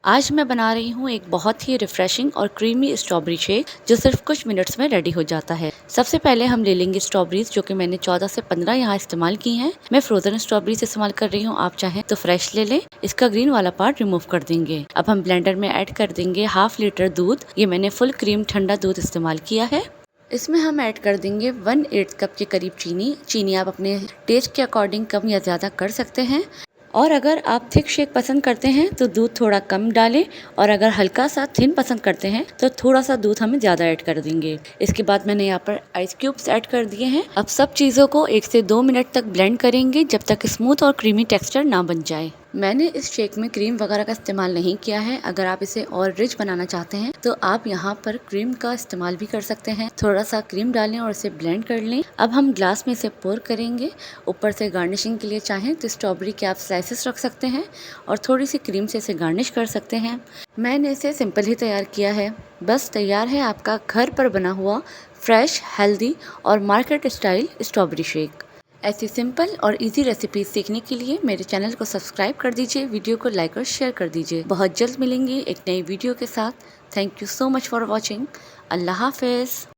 आज मैं बना रही हूँ एक बहुत ही रिफ्रेशिंग और क्रीमी स्ट्रॉबेरी शेक जो सिर्फ कुछ मिनट्स में रेडी हो जाता है। सबसे पहले हम ले लेंगे स्ट्रॉबेरीज जो कि मैंने 14 से 15 यहाँ इस्तेमाल की हैं। मैं फ्रोजन स्ट्रॉबेरीज इस्तेमाल कर रही हूँ, आप चाहें तो फ्रेश ले लें। इसका ग्रीन वाला पार्ट रिमूव कर देंगे। अब हम ब्लेंडर में ऐड कर देंगे हाफ लीटर दूध। ये मैंने फुल क्रीम ठंडा दूध इस्तेमाल किया है। इसमें हम ऐड कर देंगे 1/8 कप के करीब चीनी आप अपने टेस्ट के अकॉर्डिंग कम या ज़्यादा कर सकते हैं। और अगर आप थिक शेक पसंद करते हैं तो दूध थोड़ा कम डालें, और अगर हल्का सा थिन पसंद करते हैं तो थोड़ा सा दूध हमें ज़्यादा ऐड कर देंगे। इसके बाद मैंने यहाँ पर आइस क्यूब्स ऐड कर दिए हैं। अब सब चीज़ों को 1 से 2 मिनट तक ब्लेंड करेंगे जब तक स्मूथ और क्रीमी टेक्सचर ना बन जाए। मैंने इस शेक में क्रीम वगैरह का इस्तेमाल नहीं किया है। अगर आप इसे और रिच बनाना चाहते हैं तो आप यहाँ पर क्रीम का इस्तेमाल भी कर सकते हैं। थोड़ा सा क्रीम डालें और इसे ब्लेंड कर लें। अब हम ग्लास में इसे पोर करेंगे। ऊपर से गार्निशिंग के लिए चाहें तो स्ट्रॉबेरी के आप स्लाइसेस रख सकते हैं और थोड़ी सी क्रीम से इसे गार्निश कर सकते हैं। मैंने इसे सिंपल ही तैयार किया है। बस तैयार है आपका घर पर बना हुआ फ्रेश, हेल्दी और मार्केट स्टाइल स्ट्रॉबेरी शेक। ऐसी सिंपल और इजी रेसिपीज सीखने के लिए मेरे चैनल को सब्सक्राइब कर दीजिए, वीडियो को लाइक और शेयर कर दीजिए। बहुत जल्द मिलेंगे एक नई वीडियो के साथ। Thank you so much for watching. अल्लाह हाफिज़।